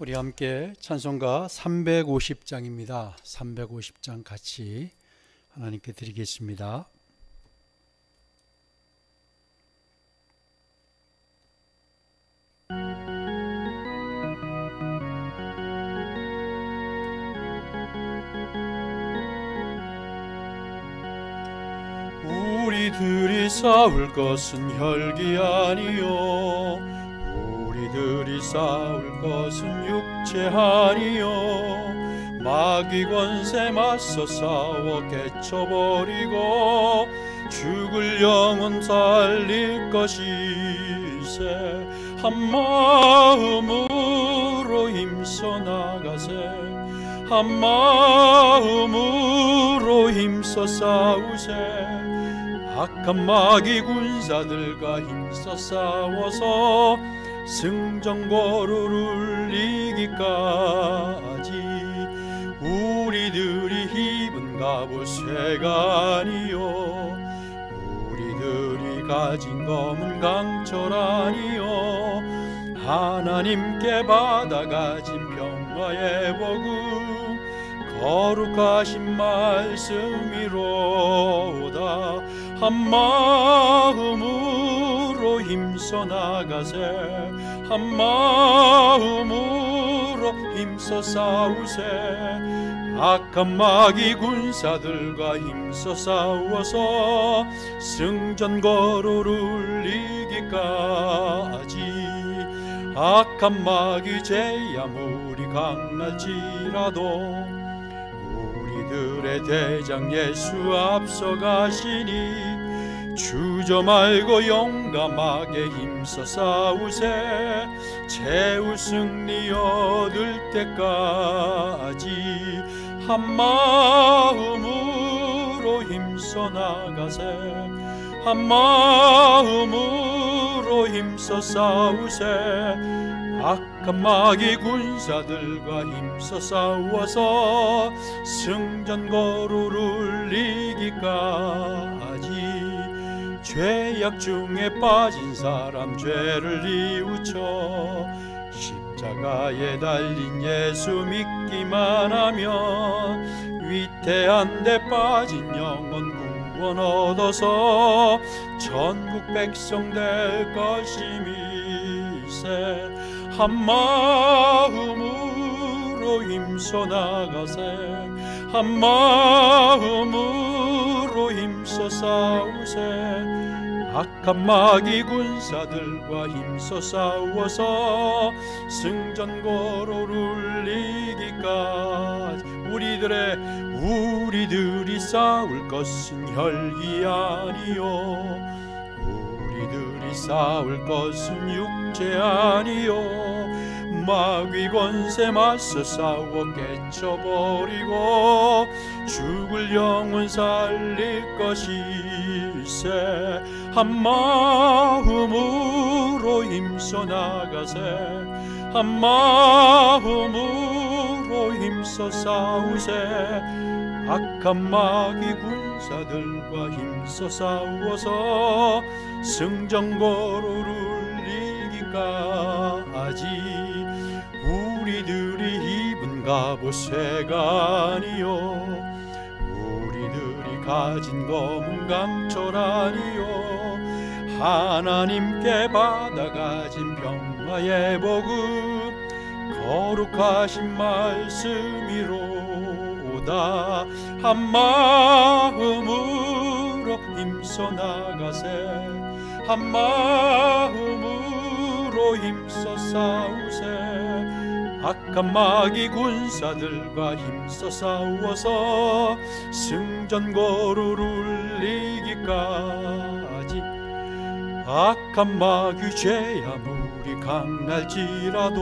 우리 함께 찬송가 350장입니다. 350장 같이 하나님께 드리겠습니다. 우리들이 싸울 것은 혈기 아니요, 우리들이 싸울 것은 육체 아니요, 마귀 권세 맞서 싸워 깨쳐버리고 죽을 영혼 살릴 것이세. 한 마음으로 힘써 나가세. 한 마음으로 힘써 싸우세. 악한 마귀 군사들과 힘써 싸워서 승전거루를 이기까지. 우리들이 입은 갑옷쇠가 아니요, 우리들이 가진 검은 강철 아니요, 하나님께 받아가진 평화의 복음 거룩하신 말씀이로다. 한 마음으로 힘써 나가세. 한 마음으로 힘써 싸우세. 악한 마귀 군사들과 힘써 싸워서 승전거루를 이기까지. 악한 마귀 제야 물이 강할지라도 우리들의 대장 예수 앞서가시니 주저 말고 용감하게 힘써 싸우세. 최후 승리 얻을 때까지. 한 마음으로 힘써 나가세. 한 마음으로 힘써 싸우세. 악한 마귀 군사들과 힘써 싸워서 승전거루를 이기까지. 죄악 중에 빠진 사람 죄를 뉘우쳐 십자가에 달린 예수 믿기만 하면 위태한 데 빠진 영혼 구원 얻어서 전국 백성 될 것임이세. 한 마음으로 힘써 나가세. 한 마음으로 힘써 싸우세. 악한 마귀 군사들과 힘써 싸워서 승전거루를 이기까지. 우리들이 싸울 것은 혈기 아니요, 우리들이 싸울 것은 육체 아니요, 마귀 권세 맞서 싸워 깨쳐버리고 죽을 영혼 살릴 것이세. 한 마음으로 힘써 나가세. 한 마음으로 힘써 싸우세. 악한 마귀 군사들과 힘써 싸워서 승전거루를 이기까지. 우리들이 입은 갑옷쇠가 아니요, 우리들이 가진 검은 강철 아니요, 하나님께 받아가진 평화의 복음 거룩하신 말씀이로다. 한 마음으로 힘써 나가세. 한 마음으로 힘써 싸우세. 악한 마귀 군사들과 힘써 싸워서 승전거루를 이기까지. 악한 마귀 죄야 물이 강할지라도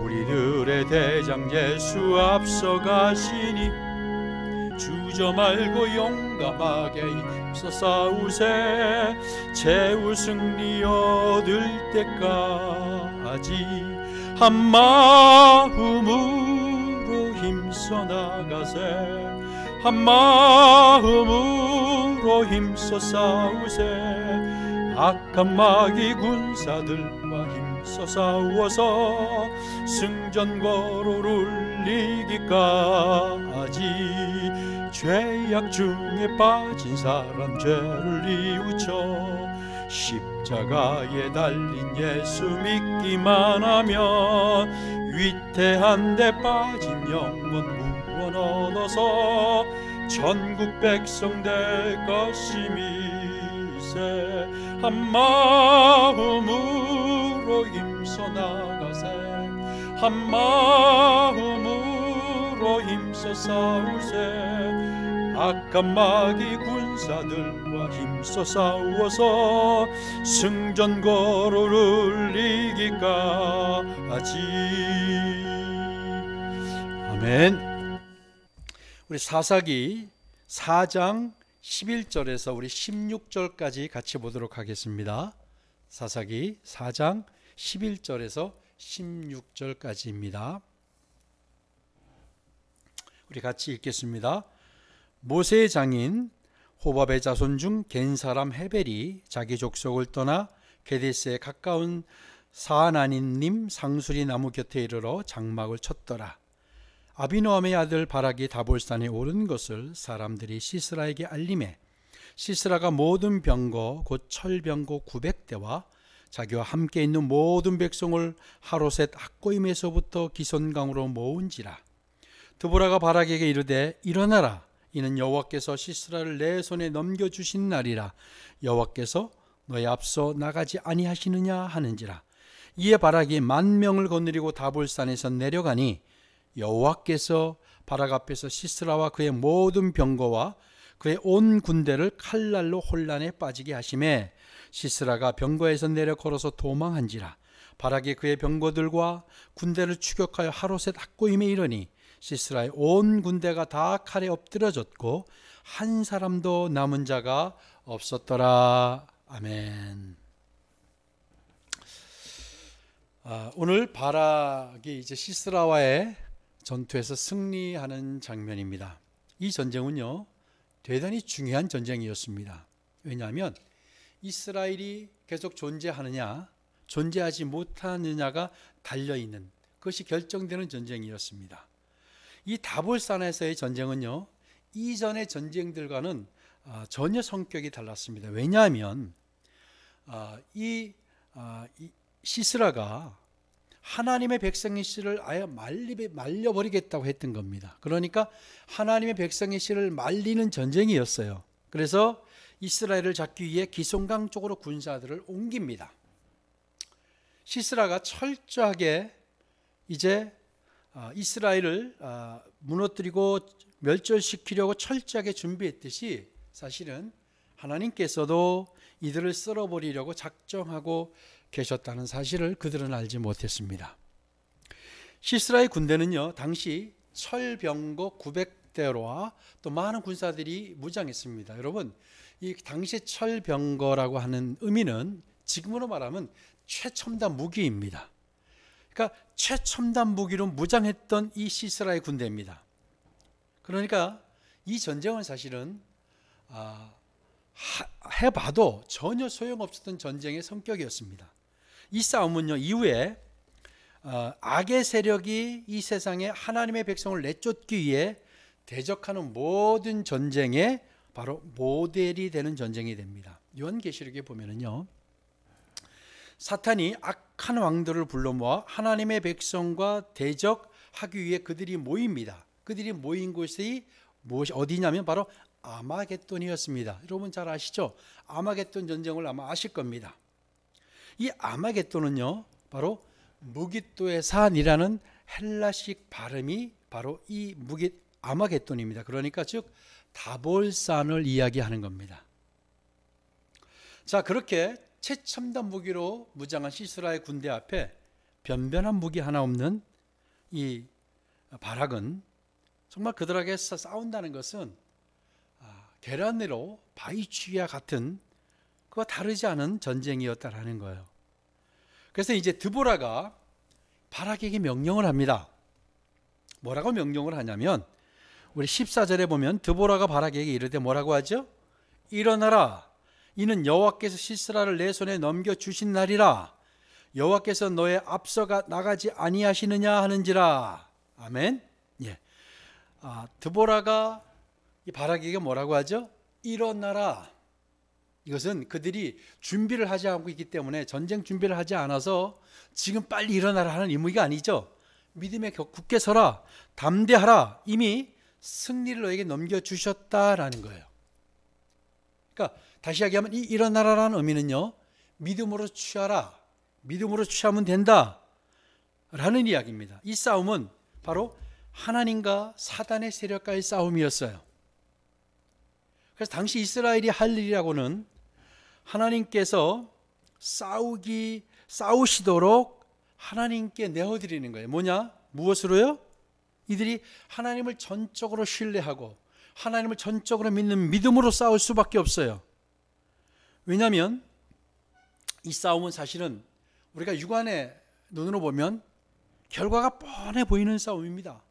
우리들의 대장 예수 앞서가시니 주저 말고 용감하게 힘써 싸우세. 최후 승리 얻을 때까지. 한 마음으로 힘써 나가세. 한 마음으로 힘써 싸우세. 악한 마귀 군사들과 힘써 힘써 싸우어서 승전거로를 이기까지 죄악 중에 빠진 사람 죄를 뉘우쳐 십자가에 달린 예수 믿기만 하면 위태한 데 빠진 영원 구원 얻어서 전국 백성 될 것임이세. 한 마음으로 힘써 나가세. 한 마음으로 힘써 싸우세. 악한 마귀 군사들과 힘써 싸우어서 승전거로를 이기까지. 아멘. 우리 사사기 4장 11절에서 우리 16절까지 같이 보도록 하겠습니다. 사사기 4장 11절에서 16절까지입니다. 우리 같이 읽겠습니다. 모세의 장인 호밥의 자손 중 겐 사람 헤벨이 자기 족속을 떠나 게데스에 가까운 사하나님 상수리 나무 곁에 이르러 장막을 쳤더라. 아비노함의 아들 바락이 다볼산에 오른 것을 사람들이 시스라에게 알림해 시스라가 모든 병거 곧 철병거 900대와 자기와 함께 있는 모든 백성을 하로셋 학고임에서부터 기손강으로 모은지라. 드보라가 바락에게 이르되 일어나라. 이는 여호와께서 시스라를 내 손에 넘겨주신 날이라. 여호와께서 너희 앞서 나가지 아니하시느냐 하는지라. 이에 바락이 10,000명을 거느리고 다볼산에서 내려가니 여호와께서 바락 앞에서 시스라와 그의 모든 병거와 그의 온 군대를 칼날로 혼란에 빠지게 하심에 시스라가 병거에서 내려 걸어서 도망한지라. 바락이 그의 병거들과 군대를 추격하여 하로셋 학고임에 이르니 시스라의 온 군대가 다 칼에 엎드러졌고 한 사람도 남은 자가 없었더라. 아멘. 오늘 바락이 이제 시스라와의 전투에서 승리하는 장면입니다. 이 전쟁은요 대단히 중요한 전쟁이었습니다. 왜냐하면 이스라엘이 계속 존재하느냐 존재하지 못하느냐가 달려있는, 그것이 결정되는 전쟁이었습니다. 이 다볼산에서의 전쟁은요 이전의 전쟁들과는 전혀 성격이 달랐습니다. 왜냐하면 이 시스라가 하나님의 백성의 씨를 아예 말려버리겠다고 했던 겁니다. 그러니까 하나님의 백성의 씨를 말리는 전쟁이었어요. 그래서 이스라엘을 잡기 위해 기손강 쪽으로 군사들을 옮깁니다. 시스라가 철저하게 이제 이스라엘을 무너뜨리고 멸절시키려고 철저하게 준비했듯이 사실은 하나님께서도 이들을 쓸어버리려고 작정하고 계셨다는 사실을 그들은 알지 못했습니다. 시스라의 군대는요 당시 철병거 900대로와 또 많은 군사들이 무장했습니다. 여러분, 이 당시 철병거라고 하는 의미는 지금으로 말하면 최첨단 무기입니다. 그러니까 최첨단 무기로 무장했던 이 시스라의 군대입니다. 그러니까 이 전쟁은 사실은 해봐도 전혀 소용없었던 전쟁의 성격이었습니다. 이 싸움은요 이후에 악의 세력이 이 세상에 하나님의 백성을 내쫓기 위해 대적하는 모든 전쟁의 바로 모델이 되는 전쟁이 됩니다. 요한계시록에 보면은요 사탄이 악한 왕들을 불러 모아 하나님의 백성과 대적하기 위해 그들이 모입니다. 그들이 모인 곳이 무엇이 어디냐면 바로 아마겟돈이었습니다. 여러분 잘 아시죠? 아마겟돈 전쟁을 아마 아실 겁니다. 이 아마겟돈은요 바로 무깃도의 산이라는 헬라식 발음이 바로 이 아마겟돈입니다. 그러니까 즉 다볼산을 이야기하는 겁니다. 자, 그렇게 최첨단 무기로 무장한 시스라의 군대 앞에 변변한 무기 하나 없는 이 바락은 정말 그들에게 싸운다는 것은 계란으로 바위치기와 같은 그와 다르지 않은 전쟁이었다라는 거예요. 그래서 이제 드보라가 바락에게 명령을 합니다. 뭐라고 명령을 하냐면 우리 14절에 보면 드보라가 바락에게 이르되 뭐라고 하죠? 일어나라. 이는 여호와께서 시스라를 내 손에 넘겨주신 날이라. 여호와께서 너의 앞서가 나가지 아니하시느냐 하는지라. 아멘. 예. 드보라가 이 바락에게 뭐라고 하죠? 일어나라. 이것은 그들이 준비를 하지 않고 있기 때문에, 전쟁 준비를 하지 않아서 지금 빨리 일어나라 하는 의무가 아니죠. 믿음에 굳게 서라, 담대하라. 이미 승리를 너에게 넘겨주셨다라는 거예요. 그러니까 다시 이야기하면 이 일어나라라는 의미는요, 믿음으로 취하라, 믿음으로 취하면 된다 라는 이야기입니다. 이 싸움은 바로 하나님과 사단의 세력과의 싸움이었어요. 그래서 당시 이스라엘이 할 일이라고는 하나님께서 싸우시도록 하나님께 내어드리는 거예요. 뭐냐? 무엇으로요? 이들이 하나님을 전적으로 신뢰하고 하나님을 전적으로 믿는 믿음으로 싸울 수밖에 없어요. 왜냐하면 이 싸움은 사실은 우리가 육안의 눈으로 보면 결과가 뻔해 보이는 싸움입니다.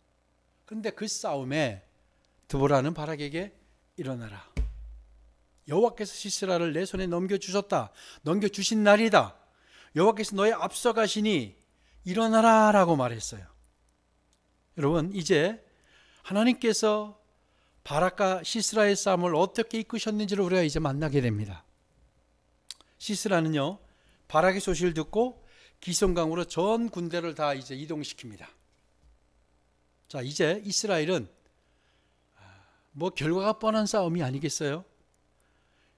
그런데 그 싸움에 드보라는 바락에게 일어나라. 여호와께서 시스라를 내 손에 넘겨주셨다. 넘겨주신 날이다. 여호와께서 너의 앞서 가시니 일어나라 라고 말했어요. 여러분, 이제 하나님께서 바락과 시스라의 싸움을 어떻게 이끄셨는지를 우리가 이제 만나게 됩니다. 시스라는요, 바락의 소식을 듣고 기손강으로 전 군대를 다 이제 이동시킵니다. 자, 이제 이스라엘은 뭐 결과가 뻔한 싸움이 아니겠어요?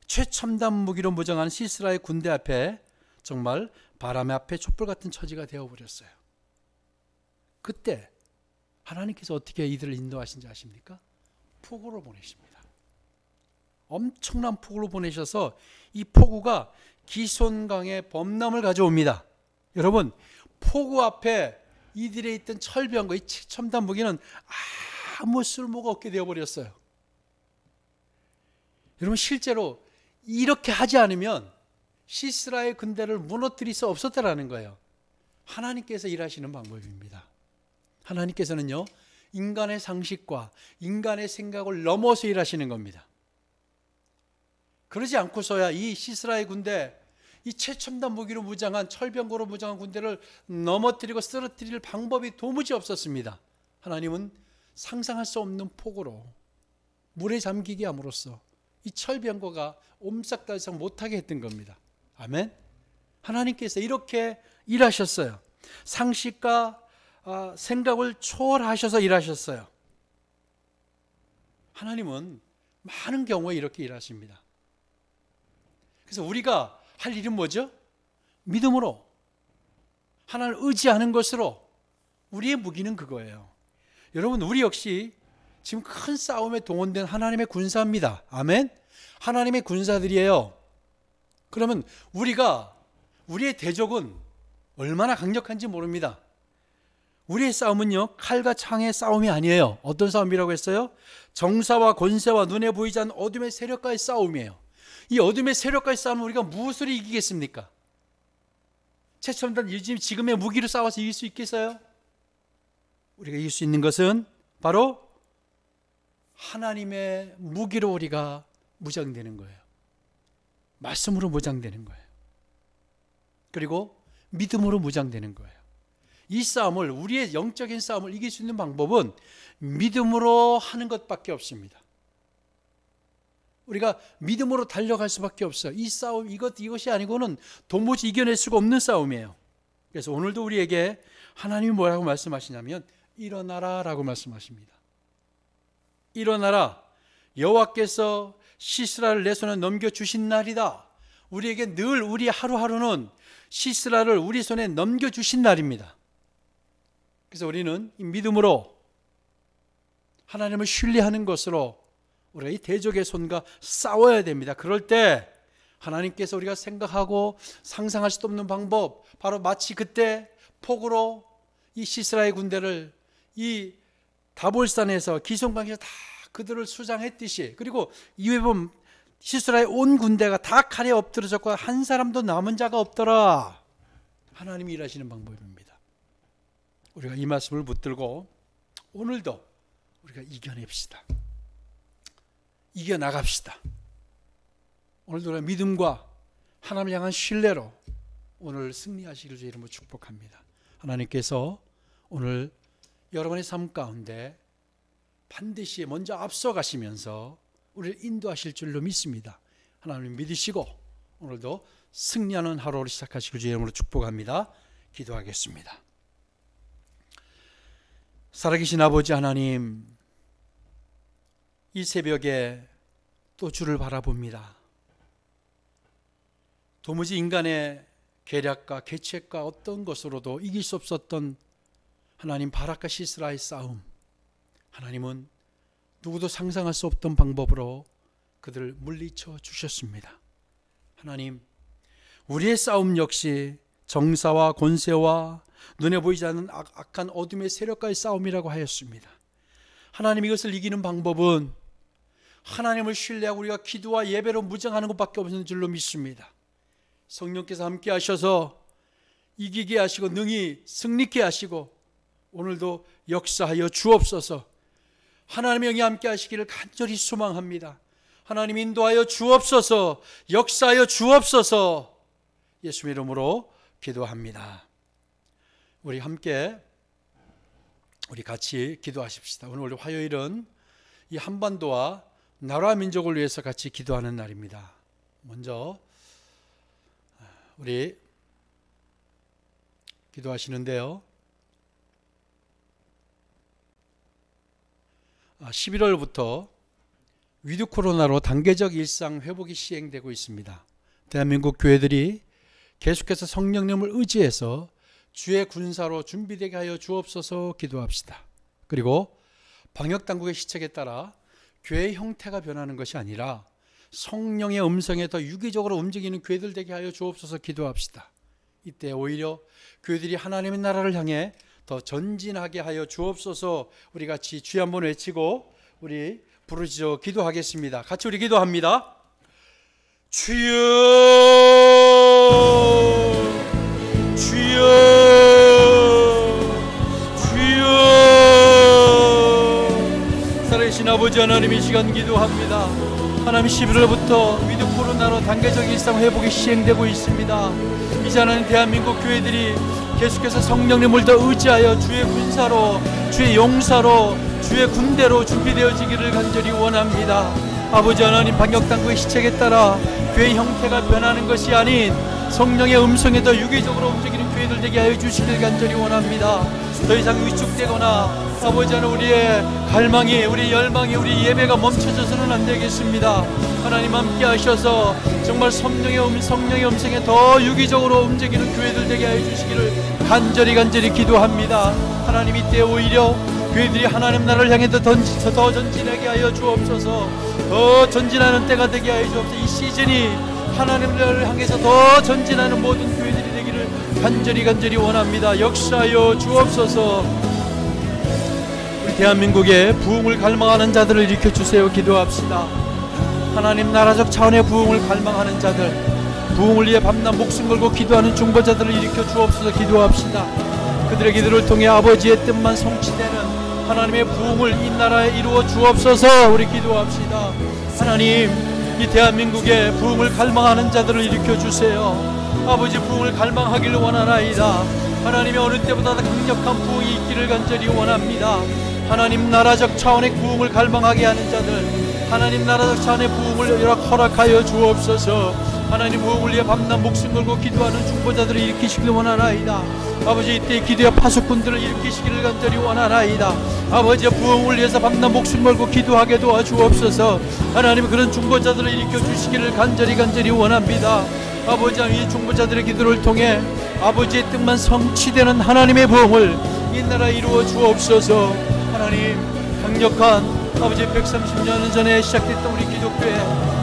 최첨단 무기로 무장한 시스라의 군대 앞에 정말 바람의 앞에 촛불 같은 처지가 되어버렸어요. 그때 하나님께서 어떻게 이들을 인도하신지 아십니까? 폭우를 보내십니다. 엄청난 폭우를 보내셔서 이 폭우가 기손강의 범람을 가져옵니다. 여러분, 폭우 앞에 이들에 있던 철병과 이 첨단 무기는 아무 쓸모가 없게 되어버렸어요. 여러분, 실제로 이렇게 하지 않으면 시스라의 군대를 무너뜨릴 수 없었다라는 거예요. 하나님께서 일하시는 방법입니다. 하나님께서는요, 인간의 상식과 인간의 생각을 넘어서 일하시는 겁니다. 그러지 않고서야 이 시스라의 군대, 이 최첨단 무기로 무장한, 철병거로 무장한 군대를 넘어뜨리고 쓰러뜨릴 방법이 도무지 없었습니다. 하나님은 상상할 수 없는 폭우로 물에 잠기게 함으로써 이 철병거가 옴싹달싹 못하게 했던 겁니다. 아멘. 하나님께서 이렇게 일하셨어요. 상식과 생각을 초월하셔서 일하셨어요. 하나님은 많은 경우에 이렇게 일하십니다. 그래서 우리가 할 일은 뭐죠? 믿음으로, 하나님을 의지하는 것으로. 우리의 무기는 그거예요. 여러분, 우리 역시 지금 큰 싸움에 동원된 하나님의 군사입니다. 아멘. 하나님의 군사들이에요. 그러면 우리의 대적은 얼마나 강력한지 모릅니다. 우리의 싸움은요, 칼과 창의 싸움이 아니에요. 어떤 싸움이라고 했어요? 정사와 권세와 눈에 보이지 않는 어둠의 세력과의 싸움이에요. 이 어둠의 세력과의 싸움은 우리가 무엇으로 이기겠습니까? 최첨단 지금의 무기로 싸워서 이길 수 있겠어요? 우리가 이길 수 있는 것은 바로 하나님의 무기로 우리가 무장되는 거예요. 말씀으로 무장되는 거예요. 그리고 믿음으로 무장되는 거예요. 이 싸움을, 우리의 영적인 싸움을 이길 수 있는 방법은 믿음으로 하는 것밖에 없습니다. 우리가 믿음으로 달려갈 수밖에 없어요. 이 싸움, 이것이 아니고는 도무지 이겨낼 수가 없는 싸움이에요. 그래서 오늘도 우리에게 하나님이 뭐라고 말씀하시냐면 일어나라 라고 말씀하십니다. 일어나라, 여호와께서 시스라를 내 손에 넘겨주신 날이다. 우리에게 늘 우리 하루하루는 시스라를 우리 손에 넘겨주신 날입니다. 그래서 우리는 이 믿음으로 하나님을 신뢰하는 것으로 우리가 이 대적의 손과 싸워야 됩니다. 그럴 때 하나님께서 우리가 생각하고 상상할 수도 없는 방법, 바로 마치 그때 폭우로 이 시스라의 군대를 이 다볼산에서 기손강에서 다 그들을 수장했듯이, 그리고 이후에 보면 시스라의 온 군대가 다 칼에 엎드러졌고 한 사람도 남은 자가 없더라. 하나님이 일하시는 방법입니다. 우리가 이 말씀을 붙들고 오늘도 우리가 이겨냅시다. 이겨나갑시다. 오늘도 우리가 믿음과 하나님을 향한 신뢰로 오늘 승리하시길 주의 이름으로 축복합니다. 하나님께서 오늘 여러분의 삶 가운데 반드시 먼저 앞서가시면서 우리를 인도하실 줄로 믿습니다. 하나님 믿으시고 오늘도 승리하는 하루를 시작하시길 주의 이름으로 축복합니다. 기도하겠습니다. 살아계신 아버지 하나님, 이 새벽에 또 주를 바라봅니다. 도무지 인간의 계략과 계책과 어떤 것으로도 이길 수 없었던 하나님 바락과 시스라의 싸움, 하나님은 누구도 상상할 수 없던 방법으로 그들을 물리쳐 주셨습니다. 하나님, 우리의 싸움 역시 정사와 권세와 눈에 보이지 않는 악한 어둠의 세력과의 싸움이라고 하였습니다. 하나님, 이것을 이기는 방법은 하나님을 신뢰하고 우리가 기도와 예배로 무장하는 것밖에 없는 줄로 믿습니다. 성령께서 함께 하셔서 이기게 하시고 능히 승리케 하시고 오늘도 역사하여 주옵소서. 하나님의 영이 함께 하시기를 간절히 소망합니다. 하나님 인도하여 주옵소서. 역사하여 주옵소서. 예수의 이름으로 기도합니다. 우리 같이 기도하십시다. 오늘 화요일은 이 한반도와 나라 민족을 위해서 같이 기도하는 날입니다. 먼저 우리 기도하시는데요, 11월부터 위드 코로나로 단계적 일상 회복이 시행되고 있습니다. 대한민국 교회들이 계속해서 성령님을 의지해서 주의 군사로 준비되게 하여 주옵소서. 기도합시다. 그리고 방역당국의 시책에 따라 교회의 형태가 변하는 것이 아니라 성령의 음성에 더 유기적으로 움직이는 교회들 되게 하여 주옵소서. 기도합시다. 이때 오히려 교회들이 하나님의 나라를 향해 더 전진하게 하여 주옵소서. 우리 같이 주여 한번 외치고 우리 부르짖어 기도하겠습니다. 같이 우리 기도합니다. 주여, 주여, 주여. 살아계신 아버지 하나님, 이 시간 기도합니다. 하나님, 11월부터 위드 코로나로 단계적 일상 회복이 시행되고 있습니다. 이제 하나님, 대한민국 교회들이 계속해서 성령님을 더 의지하여 주의 군사로, 주의 용사로, 주의 군대로 준비되어지기를 간절히 원합니다. 아버지 하나님, 방역당국의 시책에 따라 교회의 형태가 변하는 것이 아닌 성령의 음성에 더 유기적으로 움직이는 교회들 되게 하여 주시길 간절히 원합니다. 더 이상 위축되거나 아버지 하나님, 우리의 갈망이, 우리 열망이, 우리 예배가 멈춰져서는 안 되겠습니다. 하나님 함께 하셔서 정말 성령의 음성에 더 유기적으로 움직이는 교회들 되게 하여 주시기를 간절히 기도합니다. 하나님, 이때 오히려 교회들이 하나님 나라를 향해 더 전진하게 하여 주옵소서. 더 전진하는 때가 되게 하여 주옵소서. 이 시즌이 하나님 나라를 향해서 더 전진하는 모든 교회들이 되기를 간절히 원합니다. 역사하여 주옵소서. 우리 대한민국의 부흥을 갈망하는 자들을 일으켜주세요. 기도합시다. 하나님 나라적 차원의 부흥을 갈망하는 자들, 부흥을 위해 밤낮 목숨 걸고 기도하는 중보자들을 일으켜 주옵소서. 기도합시다. 그들의 기도를 통해 아버지의 뜻만 성취되는 하나님의 부흥을 이 나라에 이루어 주옵소서. 우리 기도합시다. 하나님, 이 대한민국의 부흥을 갈망하는 자들을 일으켜 주세요. 아버지, 부흥을 갈망하기를 원하나이다. 하나님의 어느 때보다 더 강력한 부흥이 있기를 간절히 원합니다. 하나님 나라적 차원의 부흥을 갈망하게 하는 자들, 하나님 나라적 차원의 부흥을 허락하여 주옵소서. 하나님, 부흥을 위해 밤낮 목숨 걸고 기도하는 중보자들을 일으키시길 원하나이다. 아버지, 이때 기도의 파수꾼들을 일으키시기를 간절히 원하나이다. 아버지, 부흥을 위해서 밤낮 목숨 걸고 기도하게 도와주옵소서. 하나님, 그런 중보자들을 일으켜 주시기를 간절히 원합니다. 아버지, 이 중보자들의 기도를 통해 아버지의 뜻만 성취되는 하나님의 부흥을 이 나라에 이루어 주옵소서. 하나님, 강력한 아버지 130년 전에 시작됐던 우리 기독교회,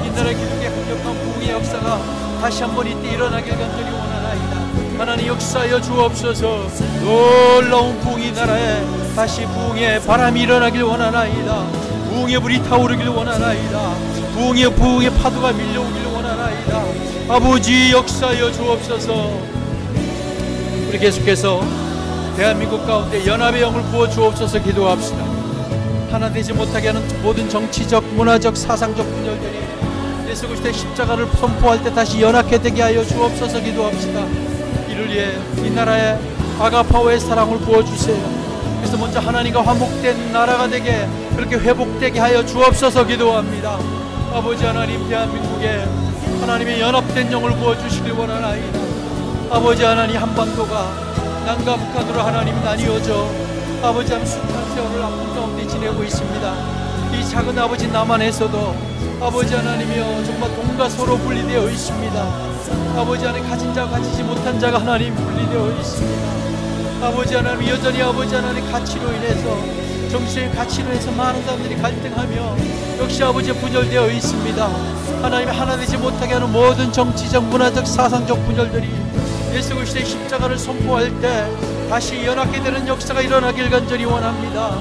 이 나라의 기독교의 강력한 부흥의 역사가 다시 한번 이때 일어나길 간절히 원하나이다. 하나님, 역사하여 주옵소서. 놀라운 부흥이 나라에 다시 부흥의 바람이 일어나길 원하나이다. 부흥의 불이 타오르길 원하나이다. 부흥의 파도가 밀려오길 원하나이다. 아버지, 역사하여 주옵소서. 우리 계속해서 대한민국 가운데 연합의 영을 부어 주옵소서. 기도합시다. 하나 되지 못하게 하는 모든 정치적, 문화적, 사상적 분열들이 예수 그리스도의 십자가를 선포할 때 다시 연합해 되게 하여 주옵소서. 기도합시다. 이를 위해 이 나라에 아가파오의 사랑을 부어주세요. 그래서 먼저 하나님과 화목된 나라가 되게, 그렇게 회복되게 하여 주옵소서 기도합니다. 아버지 하나님, 대한민국에 하나님의 연합된 영을 부어주시길 원하나이다. 아버지 하나님, 한반도가 남과 북한으로 하나님 나뉘어져 아버지 하나님 숱한 세월을 아픈 가운데 지내고 있습니다. 이 작은 아버지 남한에서도 아버지 하나님이여 정말 돈과 서로 분리되어 있습니다. 아버지 하나님, 가진 자와 가지지 못한 자가 하나님 분리되어 있습니다. 아버지 하나님, 여전히 아버지 하나님 가치로 인해서, 정치의 가치로 인해서 많은 사람들이 갈등하며 역시 아버지 분열되어 있습니다. 하나님, 하나 되지 못하게 하는 모든 정치적, 문화적, 사상적 분열들이 예수 그리스도의 십자가를 선포할 때 다시 연합게 되는 역사가 일어나길 간절히 원합니다.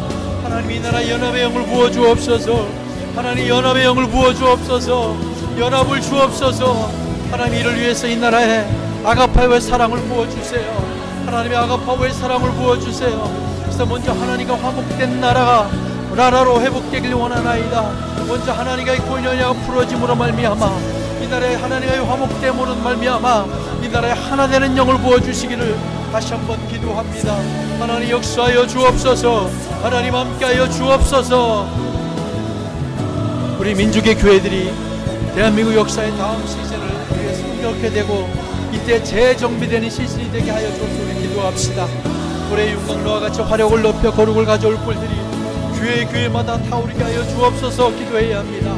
하나님, 이 나라 연합의 영을 부어주옵소서. 하나님, 연합의 영을 부어주옵소서. 연합을 주옵소서. 하나님, 이를 위해서 이 나라에 아가파오의 사랑을 부어주세요. 하나님의 아가파오의 사랑을 부어주세요. 그래서 먼저 하나님과 화목된 나라로 회복되길 원하나이다. 먼저 하나님과의 고연이가 풀어짐으로 말미암아 이 나라에 하나님과의 화목됨으로 말미암아 이 나라에 하나 되는 영을 부어주시기를 다시 한번 기도합니다. 하나님, 역사하여 주옵소서. 하나님, 함께하여 주옵소서. 우리 민족의 교회들이 대한민국 역사의 다음 시즌을 위해 성격하게 되고 이때 재정비되는 시즌이 되게 하여 주옵소서. 우리 기도합시다. 올해 윤광로와 같이 화력을 높여 거룩을 가져올 뿔들이 교회마다 타오르게 하여 주옵소서. 기도해야 합니다.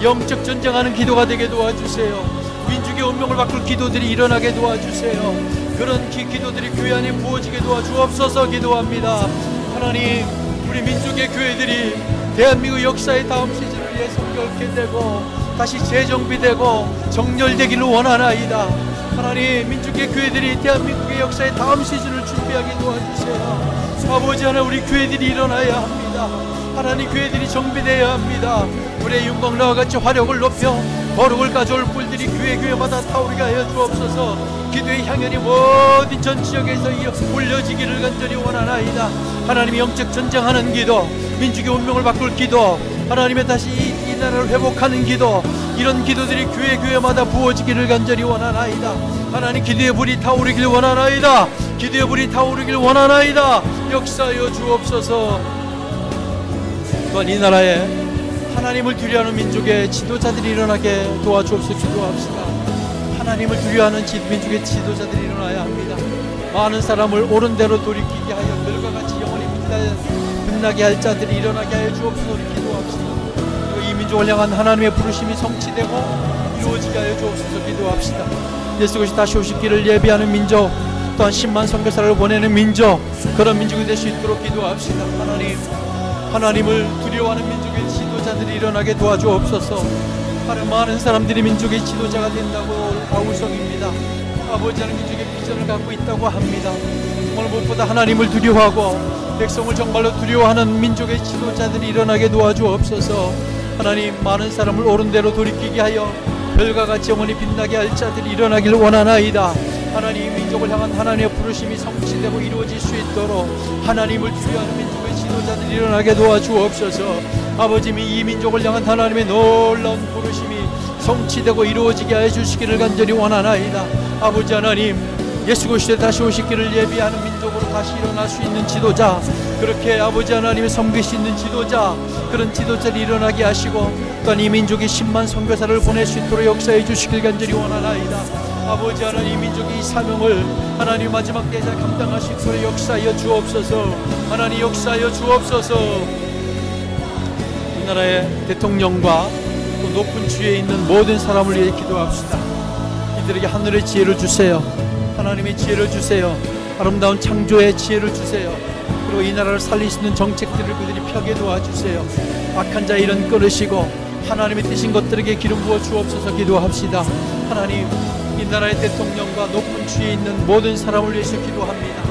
영적 전쟁하는 기도가 되게 도와주세요. 민족의 운명을 바꿀 기도들이 일어나게 도와주세요. 그런 기도들이 교회 안에 부어지게 도와주옵소서. 기도합니다. 하나님, 우리 민족의 교회들이 대한민국 역사의 다음 시즌을 위해 성결케 되고 다시 재정비되고 정렬되기를 원하나이다. 하나님, 민족의 교회들이 대한민국의 역사의 다음 시즌을 준비하게 도와주세요. 아버지 하나님, 우리 교회들이 일어나야 합니다. 하나님, 교회들이 정비되어야 합니다. 우리의 윤광로와 같이 화력을 높여 거룩을 가져올 뿔들이 교회마다 타오르게 하여 주옵소서. 기도의 향연이 모든 전 지역에서 올려지기를 간절히 원하나이다. 하나님이 영적 전쟁하는 기도, 민족의 운명을 바꿀 기도, 하나님의 다시 이 나라를 회복하는 기도, 이런 기도들이 교회마다 부어지기를 간절히 원하나이다. 하나님, 기도의 불이 타오르길 원하나이다. 기도의 불이 타오르길 원하나이다. 역사하여 주옵소서. 또한 이 나라에 하나님을 두려워하는 민족의 지도자들이 일어나게 도와주옵소서. 기도합시다. 하나님을 두려워하는 민족의 지도자들이 일어나야 합니다. 많은 사람을 옳은 대로 돌이키게 하여 별과 같이 영원히 빛나게 할 자들이 일어나게 하여 주옵소서. 우리 기도합시다. 그리고 이 민족을 향한 하나님의 부르심이 성취되고 이루어지게 하여 주옵소서. 기도합시다. 예수 그리스도 다시 오실 길을 예비하는 민족, 또한 10만 선교사를 보내는 민족, 그런 민족이 될 수 있도록 기도합시다. 하나님을 두려워하는 민족의 지도자들이 일어나게 도와주옵소서. 많은 사람들이 민족의 지도자가 된다고 아우성입니다. 아버지 하나님, 민족의 비전을 갖고 있다고 합니다. 정말 무엇보다 하나님을 두려워하고 백성을 정말로 두려워하는 민족의 지도자들이 일어나게 도와주옵소서. 하나님, 많은 사람을 옳은 대로 돌이키게 하여 별과 같이 영원히 빛나게 할 자들이 일어나기를 원하나이다. 하나님, 민족을 향한 하나님의 부르심이 성취되고 이루어질 수 있도록 하나님을 두려워하는 민족의 지도자들이 일어나게 도와주옵소서. 아버지, 이 민족을 향한 하나님의 놀라운 부르심이 성취되고 이루어지게 해주시기를 간절히 원하나이다. 아버지 하나님, 예수 그리스도의 다시 오시기를 예비하는 민족으로 다시 일어날 수 있는 지도자, 그렇게 아버지 하나님의 섬길 수 있는 지도자, 그런 지도자를 일어나게 하시고 또한 이 민족이 10만 선교사를 보낼 수 있도록 역사해 주시길 간절히 원하나이다. 아버지 하나님, 이 민족이 이 사명을 하나님 마지막 때에 잘 감당할 수 있도록 역사하여 주옵소서. 하나님, 역사하여 주옵소서. 이 나라의 대통령과 또 높은 주위에 있는 모든 사람을 위해 기도합시다. 이들에게 하늘의 지혜를 주세요. 하나님의 지혜를 주세요. 아름다운 창조의 지혜를 주세요. 그리고 이 나라를 살릴 수 있는 정책들을 그들이 펴게 도와주세요. 악한 자 일은 끊으시고 하나님의 뜻인 것들에게 기름 부어 주옵소서. 기도합시다. 하나님, 이 나라의 대통령과 높은 주위에 있는 모든 사람을 위해서 기도합니다.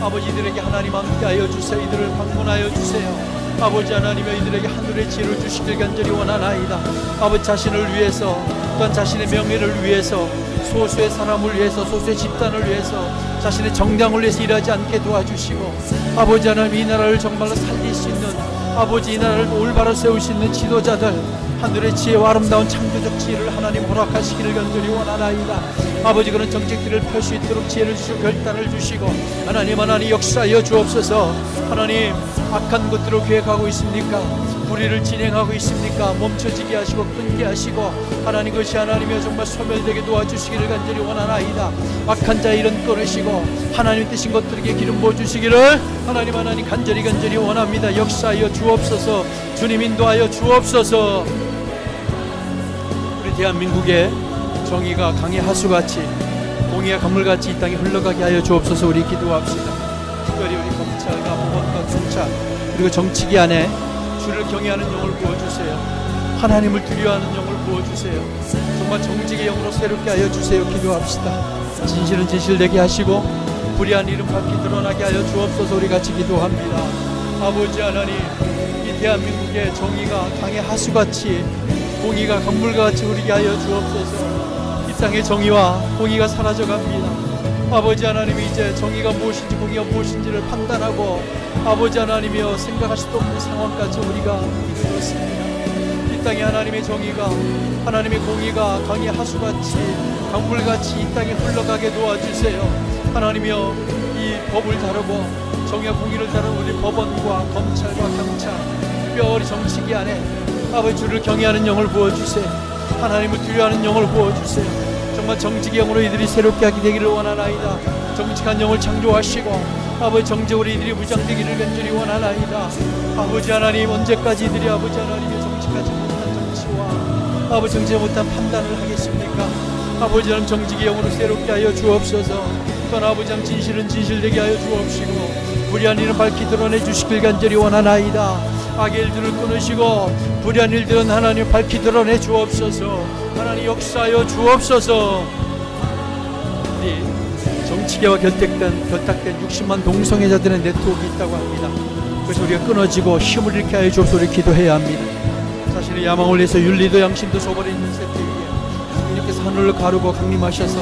아버지, 이들에게 하나님 함께하여 주세요. 이들을 방문하여 주세요. 아버지 하나님의 이들에게 하늘의 지혜를 주시길 간절히 원하나이다. 아버지, 자신을 위해서 또한 자신의 명예를 위해서, 소수의 사람을 위해서, 소수의 집단을 위해서, 자신의 정당을 위해서 일하지 않게 도와주시고 아버지 하나님, 이 나라를 정말로 살릴 수 있는 아버지, 이 나라를 올바로 세울 수 있는 지도자들, 하늘의 지혜와 아름다운 창조적 지혜를 하나님 허락하시기를 간절히 원하나이다. 아버지, 그런 정책들을 펼 수 있도록 지혜를 주시고 결단을 주시고 하나님 역사하여 주옵소서. 하나님, 악한 것들을 계획하고 있습니까? 불의를 진행하고 있습니까? 멈춰지게 하시고 끊게 하시고 하나님, 그것이 하나님이여 정말 소멸되게 도와주시기를 간절히 원하나이다. 악한 자 일은 끊으시고 하나님 뜻인 것들에게 기름 부어주시기를 하나님 간절히 원합니다. 역사하여 주옵소서. 주님 인도하여 주옵소서. 우리 대한민국의 정의가 강의 하수같이, 공의가 강물같이 이 땅에 흘러가게 하여 주옵소서. 우리 기도합시다. 특별히 우리 검찰과 법원과 경찰, 그리고 정치기 안에 주를 경외하는 영을 부어주세요. 하나님을 두려워하는 영을 부어주세요. 정말 정직의 영으로 새롭게 하여 주세요. 기도합시다. 진실은 진실되게 하시고 불의한 일은 밝히 드러나게 하여 주옵소서. 우리 같이 기도합니다. 아버지 하나님, 이 대한민국의 정의가 강의 하수같이, 공의가 강물같이 흐르게 하여 주옵소서. 이 땅의 정의와 공의가 사라져갑니다. 아버지 하나님이 이제 정의가 무엇인지 공의가 무엇인지를 판단하고 아버지 하나님이여 생각할 수도 없는 상황까지 우리가 이르렀습니다. 이 땅에 하나님의 정의가, 하나님의 공의가 강의 하수같이 강물같이 이 땅에 흘러가게 도와주세요. 하나님이여, 이 법을 다루고 정의와 공의를 다루는 우리 법원과 검찰과 경찰, 특별히 정치기 안에 아버지 주를 경외하는 영을 부어주세요. 하나님을 두려워하는 영을 부어주세요. 정말 정직의 영으로 이들이 새롭게 하게 되기를 원하나이다. 정직한 영을 창조하시고 아버지 정직으로 이들이 무장되기를 간절히 원하나이다. 아버지 하나님, 언제까지 이들이 아버지 하나님의 정직하지 못한 정치와 아버지 정직하지 못한 판단을 하겠습니까? 아버지 하나님, 정직의 영으로 새롭게 하여 주옵소서. 또한 아버지 하나님, 진실은 진실되게 하여 주옵시고 불의한 일은 밝히 드러내 주시길 간절히 원하나이다. 악의 일들을 끊으시고 불의한 일들은 하나님 밝히 드러내 주옵소서. 하나님 역사하여 주옵소서. 우리 정치계와 결탁된 60만 동성애자들의 네트워크가 있다고 합니다. 그래서 우리가 끊어지고 힘을 잃게 하여 주옵소서. 우리 기도해야 합니다. 자신의 야망을 위해서 윤리도 양심도 저버리는 세대 위에 주님께서 하늘을 가르고 강림하셔서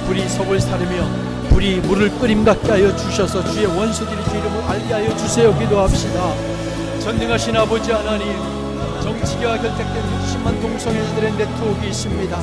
불이 섭을 사르며 불이 물을 끓임 같게 하여 주셔서 주의 원수들이 주 이름을 알게 하여 주세요. 기도합시다. 전능하신 아버지 하나님, 정치계와 결탁된 60만 동성애자들의 네트워크가 있습니다.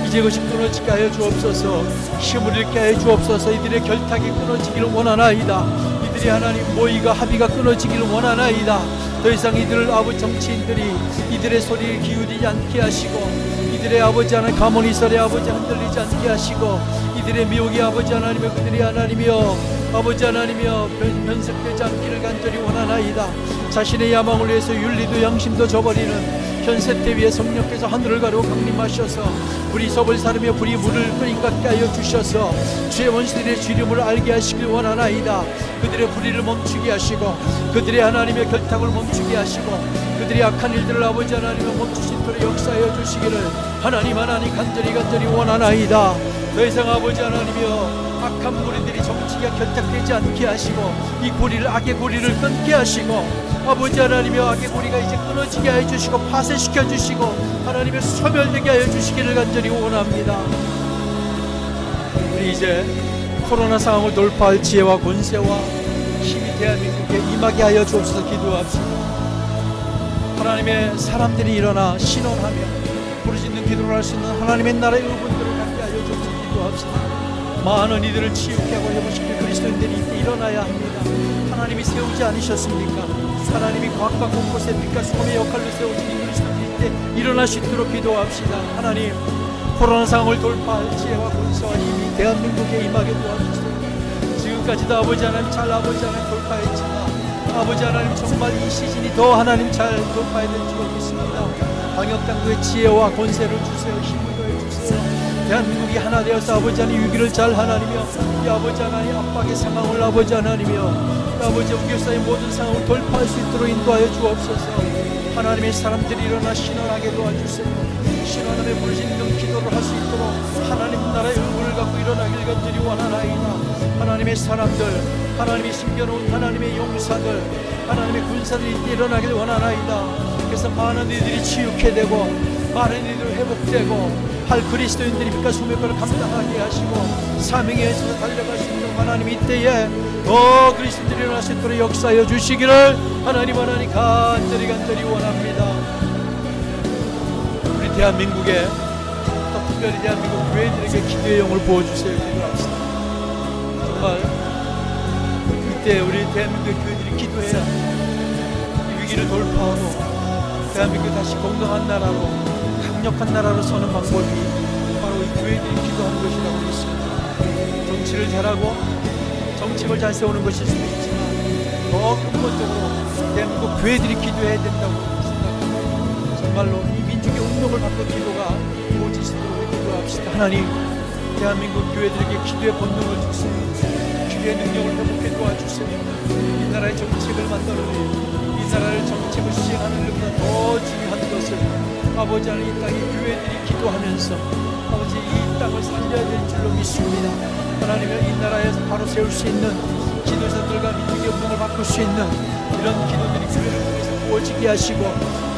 이제 그것이 끊어지게 하여 주옵소서. 힘을 잃게 하여 주옵소서. 이들의 결탁이 끊어지기를 원하나이다. 이들이 하나님 모의가 합의가 끊어지기를 원하나이다. 더 이상 이들을 아버지 정치인들이 이들의 소리를 기울이지 않게 하시고 이들의 아버지 하나님 가문이 설에 아버지 흔들리지 않게 하시고 이들의 미혹이 아버지 하나님의 그들이 하나님이여 아버지 하나님이여 변색되지 않기를 간절히 원하나이다. 자신의 야망을 위해서 윤리도 양심도 저버리는 현세대 위에 성령께서 하늘을 가르고 강림하셔서 불이 섭을 사르며 불이 물을 끓임 같게 하여 주셔서 주의 원수들의 주름을 알게 하시길 원하나이다. 그들의 불의를 멈추게 하시고 그들의 하나님의 결탁을 멈추게 하시고 그들의 악한 일들을 아버지 하나님의 멈출 수 있도록 역사하여 주시기를 하나님 간절히 원하나이다. 더 이상 아버지 하나님이여 악한 무리들이 정치가 결탁되지 않게 하시고 이 고리를 악의 고리를 끊게 하시고 아버지 하나님의 악의 고리가 이제 끊어지게 하여 주시고 파쇄시켜 주시고 하나님의 소멸되게 하여 주시기를 간절히 원합니다. 우리 이제 코로나 상황을 돌파할 지혜와 권세와 힘이 대한민국에 임하게 하여 주옵소서. 기도합시다. 하나님의 사람들이 일어나 신원하며 부르짖는 기도를 할 수 있는 하나님의 나라의 의군들을 갖게 하여 주옵소서. 기도합시다. 많은 이들을 치유케 하고 회복시킬 그리스도인들이 이때 일어나야 합니다. 하나님이 세우지 않으셨습니까? 하나님이 과학과 곳곳에 빛과 소금의 역할로 세우신 이 그리스도인들이 이때 일어날 수 있도록 기도합시다. 하나님, 코로나 상황을 돌파할 지혜와 권세와 힘이 대한민국에 임하게 도와주세요. 지금까지도 아버지 하나님 잘 돌파했지만 아버지 하나님 정말 이 시즌이 더 하나님 잘 돌파해야 될 줄 믿습니다. 방역당국의 지혜와 권세를 주세요. 힘을 더해주세요. 대한민국이 하나 되어서 아버지 하나님 위기를 잘 하나님이여 이 아버지 하나님 압박의 상황을 아버지 하나님이여 아버지 우겨싸인 모든 상황을 돌파할 수 있도록 인도하여 주옵소서. 하나님의 사람들이 일어나 신원하게 도와주세요. 신원함에 부르짖는 기도를 할 수 있도록 하나님 나라의 의무를 갖고 일어나길 간절히 원하나이다. 하나님의 사람들, 하나님이 숨겨놓은 하나님의 용사들, 하나님의 군사들이 이때 일어나길 원하나이다. 그래서 많은 이들이 치유케 되고 많은 이들이 회복되고 할 그리스도인들이 빛과 소명을 감당하게 하시고 사명에 있어서 달려갈 수 있는 하나님 이때에 더 그리스도인들이 일어날 수 있도록 역사하여 주시기를 하나님 간절히 원합니다. 우리 대한민국에, 또 특별히 대한민국 교회들에게 기도의 영을 부어주세요. 기도합시다. 정말 이때 우리 대한민국 교회들이 기도해야 이 위기를 돌파하고 대한민국이 다시 건강한 나라로, 강력한 나라로 서는 방법이 바로 이 교회들이 기도하는 것이라고 믿습니다. 정치를 잘하고 정책을 잘 세우는 것일 수도 있지만 더 근본적으로 대한민국 교회들이 기도해야 된다고 생각합니다. 정말로 이 민족의 운명을 바꿀 기도가 이루어지도록 기도합시다. 하나님, 대한민국 교회들에게 기도의 본능을 주세요. 기도의 능력을 회복해 도와주세요. 이 나라의 정책을 만들어내요. 이 나라를 정책을 시행하는 것보다 더 중요한 것을 아버지 하나님, 이 땅에 교회들이 기도하면서 아버지 이 땅을 살려야 될 줄로 믿습니다. 하나님은 이 나라에서 바로 세울 수 있는 지도자들과 민족의 운명을 바꿀 수 있는 이런 기도들이 교회를 통해서 부어지게 하시고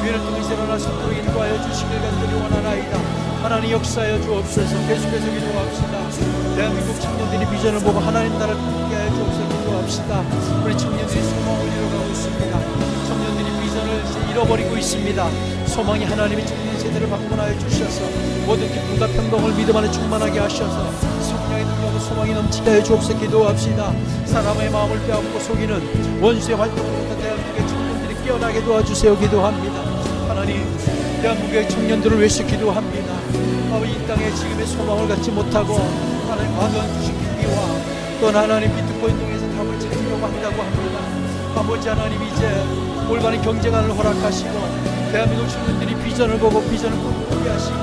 교회를 통해서 일어날 수 있도록 인도하여 주시길 간절히 원하나이다. 하나님 역사하여 주옵소서. 계속해서 기도합시다. 대한민국 청년들이 비전을 보고 하나님 나라를 꿈꾸게 하여 주옵소서. 기도합시다. 우리 청년들이 소망을 이뤄가고 있습니다. 청년들이 비전을 이제 잃어버리고 있습니다. 소망이 하나님이 청년 세대를 방문하여 주셔서 모든 기쁨과 평강을 믿음 안에 충만하게 하셔서 성령의 능력으로 소망이 넘치게 하여 주옵소서. 기도합시다. 사람의 마음을 빼앗고 속이는 원수의 활동으로부터 대한민국의 청년들이 깨어나게 도와주세요. 기도합니다. 하나님, 대한민국의 청년들을 위해서 기도합니다. 아버지, 이 땅에 지금의 소망을 갖지 못하고 하나님 과도한 주식 투기와 또 하나님 비트코인 통해서 답을 찾으려고 한다고 합니다. 아버지 하나님, 이제 올바른 경제관을 허락하시고 대한민국 청년들이 비전을 보고 비전을 꿈꾸게 하시고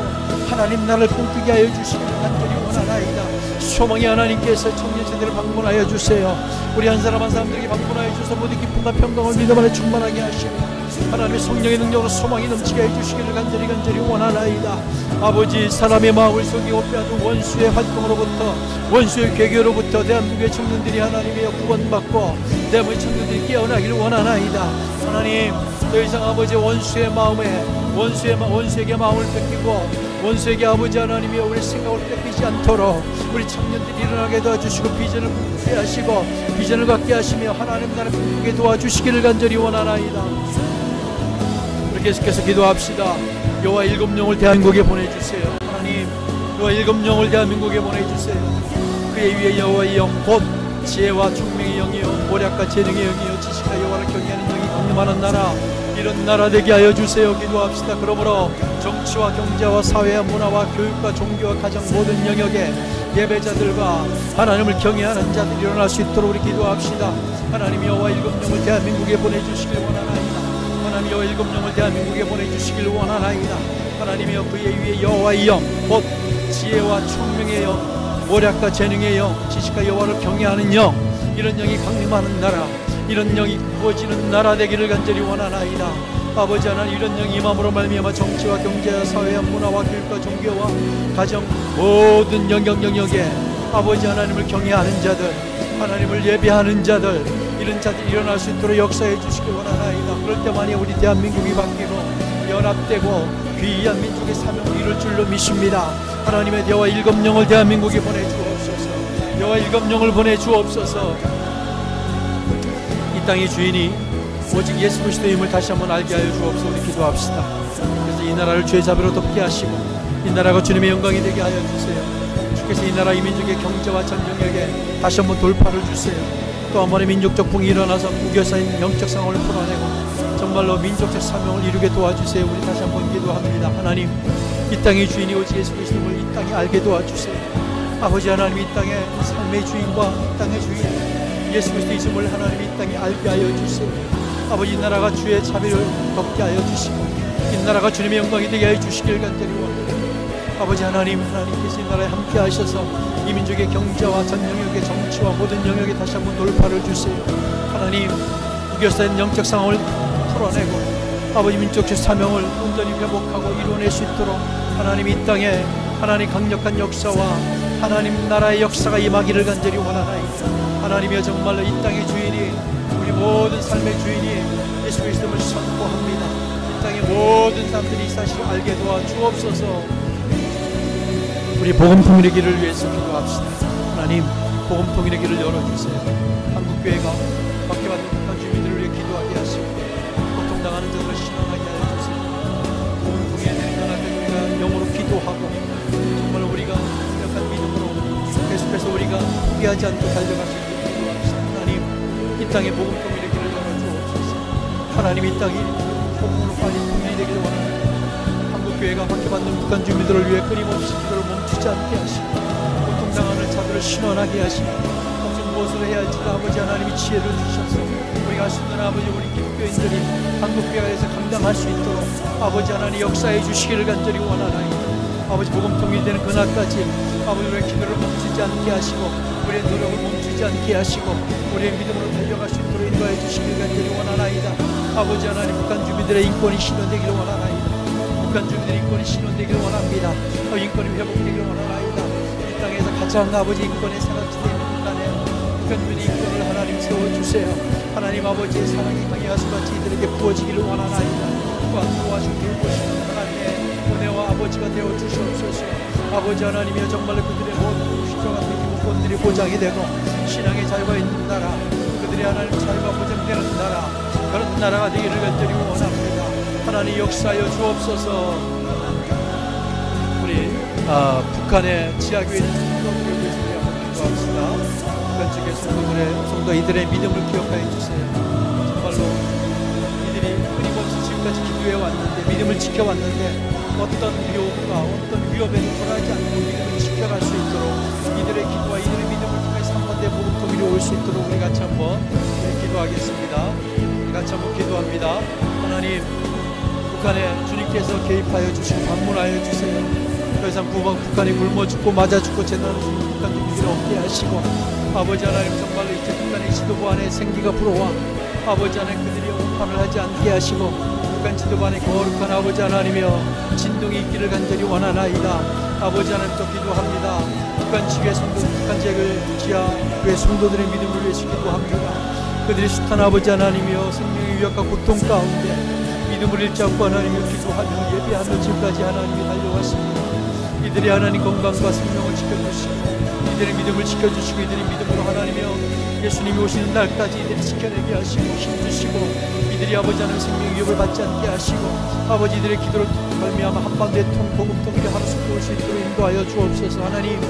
하나님 나라를 꿈꾸게 하여 주시기를 간절히 원하나이다. 소망의 하나님께서 청년 세대를 방문하여 주세요. 우리 한 사람 한 사람들에게 방문하여 주셔서 모든 기쁨과 평강을 믿음 안에 충만하게 하시고 하나님의 성령의 능력으로 소망이 넘치게 해주시기를 간절히 원하나이다. 아버지, 사람의 마음을 속이고 빼앗은 원수의 활동으로부터, 원수의 괴계로부터 대한민국의 청년들이 하나님의 구원받고 대한민국의 청년들이 깨어나기를 원하나이다. 하나님, 더 이상 아버지 원수의 마음에 원수에게 마음을 뺏기고 원수에게 아버지 하나님이 우리 생각을 뺏기지 않도록 우리 청년들이 일어나게 도와주시고 비전을 꿈꾸게 하시고 비전을 갖게 하시며 하나님 나라를 꿈꾸게 도와주시기를 간절히 원하나이다. 우리 계속해서 기도합시다. 여호와 일곱 영을 대한민국에 보내주세요. 하나님, 여호와 일곱 영을 대한민국에 보내주세요. 그의 위에 여호와의 영 곧 지혜와 총명의 영이요 모략과 재능의 영이요 지식과 여호와를 경외하는 영이 강림하는 나라, 이런 나라 되게 하여 주세요. 기도합시다. 그러므로 정치와 경제와 사회와 문화와 교육과 종교와 가정 모든 영역에 예배자들과 하나님을 경외하는 자들이 일어날 수 있도록 우리 기도합시다. 하나님, 여호와 일곱 영을 대한민국에 보내주시길 원하나이다. 하나님, 여호와 일곱 영을 대한민국에 보내주시길 원하나이다. 하나님이여, 그의 위에 여호와의 영 곧 지혜와 총명의 영 모략과 재능의 영 지식과 여호와를 경외하는 영, 이런 영이 강림하는 나라, 이런 영이 부어지는 나라 되기를 간절히 원하나이다. 아버지 하나님, 이런 영이 임함으로 말미암아 정치와 경제와 사회와 문화와 교육과 종교와 가정 모든 영역에 아버지 하나님을 경외하는 자들, 하나님을 예배하는 자들, 이런 자들이 일어날 수 있도록 역사해 주시기 원하나이다. 그럴 때만이 우리 대한민국이 바뀌고 연합되고 귀한 민족의 사명을 이룰 줄로 믿습니다. 하나님의 여호와 일곱 영을 대한민국에 보내주옵소서. 여호와 일곱 영을 보내주옵소서. 이 땅의 주인이 오직 예수 그리스도임을 다시 한번 알게 하여 주옵소서. 우리 기도합시다. 그래서 이 나라를 주의 자비로 덮게 하시고 이 나라가 주님의 영광이 되게 하여 주세요. 주께서 이 나라 이 민족의 경제와 전 영역에 다시 한번 돌파를 주세요. 또 한 번의 민족적 붕이 일어나서 무교사인 영적 상황을 풀어내고 정말로 민족적 사명을 이루게 도와주세요. 우리 다시 한번 기도합니다. 하나님, 이 땅의 주인이 오직 예수 그리스도임을 이 땅에 알게 도와주세요. 아버지 하나님, 이 땅의 삶의 주인과 이 땅의 주인 예수 그리스도임을 하나님 이 땅에 알게 하여 주세요. 아버지, 이 나라가 주의 자비를 덮게 하여 주시고 이 나라가 주님의 영광이 되게 하여 주시길 간절히 원합니다. 아버지 하나님, 하나님께서 이 나라에 함께 하셔서 이 민족의 경제와 전 영역의 정치와 모든 영역에 다시 한번 돌파를 주세요. 하나님, 무교사인 영적 상황을 풀어내고 아버지 민족적 사명을 온전히 회복하고 이루어낼 수 있도록 하나님 이 땅에 하나님 강력한 역사와 하나님 나라의 역사가 임하기를 간절히 원하나이다. 하나님이여, 정말로 이 땅의 주인이 우리 모든 삶의 주인이 예수 그리스도를 선포합니다. 이 땅의 모든 사람들이 이 사실을 알게 도와 주옵소서. 우리 복음 통일의 길을 위해서 기도합시다. 하나님, 복음통일의 길을 열어주세요. 한국교회가 박해받는 북한 주민들을 위해 기도하게 하시고 고통당하는 자들을 신원하게 하여 주세요. 복음통일의 되는 그날까지 우리가 영으로 기도하고 정말 우리가 약한 믿음으로 계속해서 우리가 포기하지 않고 달려갈 수 있게 기도합시다. 하나님, 이 땅에 복음통일의 길을 열어주옵소서. 하나님, 이 땅이 복음으로 빨리 통일이 되기를 원합니다. 한국교회가 박해받는 북한 주민들을 위해 끊임없이 기도를 멈추지 않게 하시고 고통당하는 자들을 신원하게 하시고 무슨 무엇을 해야 할지 아버지 하나님이 지혜를 주셔서 우리가 할 수 있는 아버지 우리 기독교인들이 한국교회에서 감당할 수 있도록 아버지 하나님 역사해 주시기를 간절히 원하나이다. 아버지 복음 통일되는 그날까지 아버지 우리의 기도를 멈추지 않게 하시고 우리의 노력을 멈추지 않게 하시고 우리의 믿음으로 달려갈 수 있도록 인도해 주시기를 간절히 원하나이다. 아버지 하나님 북한 주민들의 인권이 실현되기를 원하나이다. 북한 주민들의 인권이 실현되기를 원합니다. 인권이 회복되기를 원하나이다. 이 땅에서 가장 아버지 인권의 사각지대인 북한 주민의 인권을 하나님 세워주세요. 하나님 아버지의 사랑이 강의 하수같이 이들에게 부어지기를 원하나이다. 또한 도와주고 돌보시는 하나님의 은혜와 아버지가 되어 주시옵소서. 아버지 하나님이여 정말로 그들의 모든 휘저 같은 기본권들이 보장이 되고 신앙의 자유가 있는 나라, 그들의 하나님 자유가 보장되는 나라, 그런 나라가 되기를 간절히 원합니다. 하나님 역사하여 주옵소서. 우리 북한의 지하교회 성도들을 위해서 우리 한번 기도합시다. 북한 측의 성도 이들의 믿음을 기억하여 주세요. 정말로 이들이 끊임없이 지금까지 기도해 왔는데 믿음을 지켜왔는데 어떤 위협과 어떤 위협에도 굴하지 않고 믿음을 지켜갈 수 있도록 이들의 기도와 이들의 믿음을 통해서 한 번 더 복음통일이 올 수 있도록 우리 같이 한번 기도하겠습니다. 우리 같이 한번 기도합니다. 하나님, 북한에 주님께서 개입하여 주시고 방문하여 주세요. 더 이상 북한이 굶어 죽고 맞아 죽고 재난을 죽는 북한 주민들을 없게 하시고 아버지 하나님 정말로 이제 북한의 지도부 안에 생기가 불어와 아버지 하나님 그들이 오판을 하지 않게 하시고 북한 지도부 안에 거룩한 아버지 하나님이여 진동이 있기를 간절히 원하나이다. 아버지 하나님 또 기도합니다. 북한 지교회 성도, 북한 지하교회 성도들의 믿음을 위해서 기도합니다. 그들이 숱한 아버지 하나님이여 생명의 위협과 고통 가운데 믿음을 잃지 않고 하나님을 기도하며 예배하며 지금까지 하나님이 달려왔습니다. 이들이 하나님 건강과 생명을 지켜주시고 이들의 믿음을 지켜주시고 이들의 믿음으로 하나님이여 예수님이 오시는 날까지 이들이 지켜내게 하시고 힘주시고 이들이 아버지 하나님 생명 위협을 받지 않게 하시고 아버지 이들의 기도를 말미암아 한반도의 복음통일이 하루속히 올 수 있도록 인도하여 주옵소서. 하나님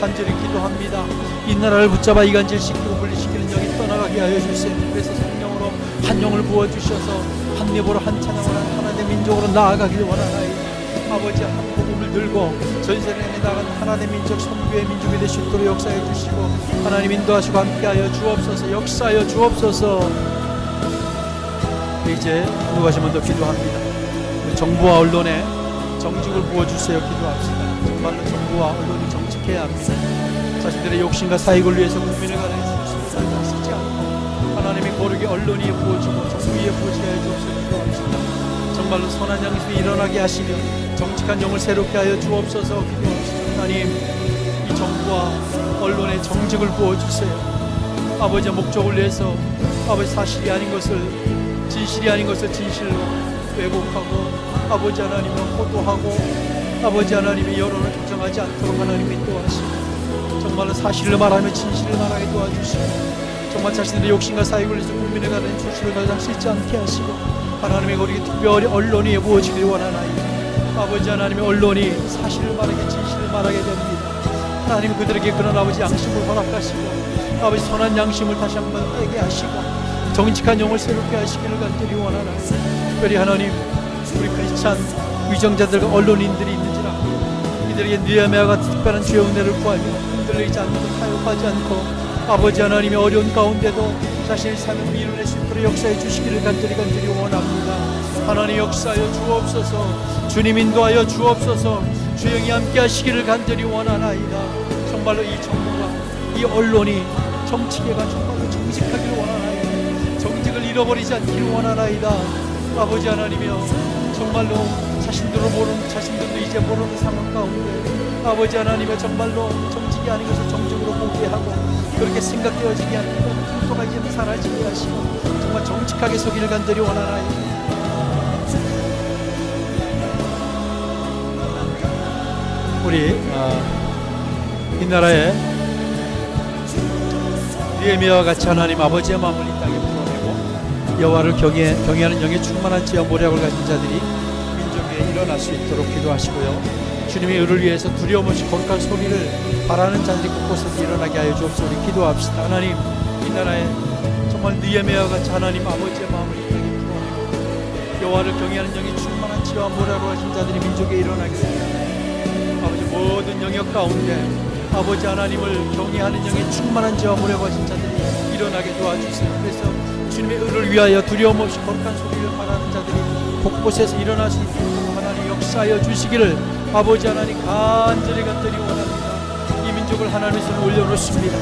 간절히 기도합니다. 이 나라를 붙잡아 이간질시키고 분리시키는 영이 떠나가게 하여 주세요. 그래서 성령으로 한 영을 부어주셔서 한 예보로 한 찬양으로 하나님의 민족으로 나아가기를 원하나이다. 아버지 한 복음을 들고 전세계에 나간 하나님의 민족 선교의 민족이 될 수 있도록 역사해 주시고 하나님 인도하시고 함께하여 주옵소서. 역사하여 주옵소서. 이제 누가시면 더 기도합니다. 우리 정부와 언론에 정직을 부어주세요. 기도합시다. 정말로 정부와 언론이 정직해야 합니다. 자신들의 욕심과 사익을 위해서 국민을 가르쳐 수술을 쓰지 않고 하나님의 거룩의 언론이 부어주고 정부 위에 부어지게 해 주옵소서. 기도합시다. 정말로 선한 양심이 일어나게 하시며 정직한 영을 새롭게 하여 주옵소서. 기도합시다. 하나님 이 정부와 언론에 정직을 부어주세요. 아버지의 목적을 위해서 아버지 사실이 아닌 것을 진실이 아닌 것을 진실로 왜곡하고 아버지 하나님을 호도하고 아버지 하나님의 여론을 조정하지 않도록 하나님이 인도하시고 정말로 사실을 말하며 진실을 말하게 도와주시고 정말 자신들의 욕심과 사익을 위해서 국민을 가르는 출신을 가장 쓰지 않게 하시고 하나님의 거룩이 특별히 언론이 부어지길 원하나이다. 아버지 하나님의 언론이 사실을 말하게 진실을 말하게 됩니다. 하나님 그들에게 그런 아버지 양심을 허락하시고 아버지 선한 양심을 다시 한번 깨게 하시고 정직한 영을 새롭게 하시기를 간절히 원하나이다. 특별히 하나님 우리 크리스찬 위정자들과 언론인들이 있는지라 이들에게 느헤미야 같은 특별한 주의 은혜를 구하며 흔들리지 않고 타협하지 않고 아버지 하나님의 어려운 가운데도 자신의 삶을 이뤄낼 수 있도록 역사해 주시기를 간절히 원합니다. 하나님 역사하여 주옵소서. 주님 인도하여 주옵소서. 주영이 함께 하시기를 간절히 원하나이다. 정말로 이 정부가 이 언론이 정치계가 정말로 정직하기를 원하나이다. 정직을 잃어버리지 않기를 원하나이다. 아버지 하나님이여 정말로 자신들도 이제 모르는 상황 가운데 아버지 하나님의 정말로 정직이 아닌 것을 정직으로 보게 하고 그렇게 생각되어지게 하고 풍토가 이제 사라지게 하시고 정말 정직하게 서기를 간절히 원하나이다. 우리 이 나라에 느헤미야와 같이 하나님 아버지의 마음을 이 땅에 풀어내고 여호와를 경외하는 영에 충만한 지혜와 모략을 가진 자들이 민족에 일어날 수 있도록 기도하시고요. 주님의 의를 위해서 두려움 없이 거룩한 소리를 바라는 자들이 곳곳에서 일어나게 하여 주옵소서. 우리 기도합시다. 하나님, 이 나라에 정말 느헤미야와 같이 하나님 아버지의 마음을 이 땅에 풀어내고 여호와를 경외하는 영이 충만한 지혜와 모략을 가진 자들이 민족에 일어나게 하여 아버지 모든 영역 가운데 아버지 하나님을 경외하는 영이 충만한 지혜와 모략을 가진 자들이 일어나게 도와주세요. 그래서 주님의 의를 위하여 두려움 없이 거룩한 소리를 바라는 자들이 곳곳에서 일어날 수 있도록 하나님 역사하여 주시기를 아버지 하나님 간절히 원합니다. 이 민족을 하나님의 손에 올려놓습니다.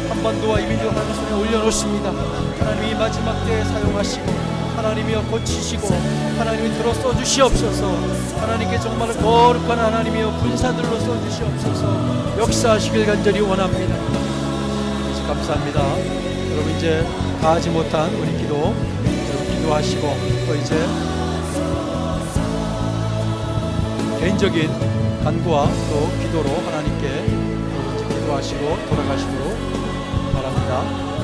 한반도와 이 민족을 하나님의 손에 올려놓습니다. 하나님이 마지막 때에 사용하시고 하나님이여 고치시고 하나님이 들어 써주시옵소서. 하나님께 정말 거룩한 하나님이여 군사들로 써주시옵소서. 역사하시길 간절히 원합니다. 감사합니다. 여러분 이제 다 하지 못한 우리 기도 기도하시고 또 이제 개인적인 간구와 또 기도로 하나님께 기도하시고 돌아가시도록 바랍니다.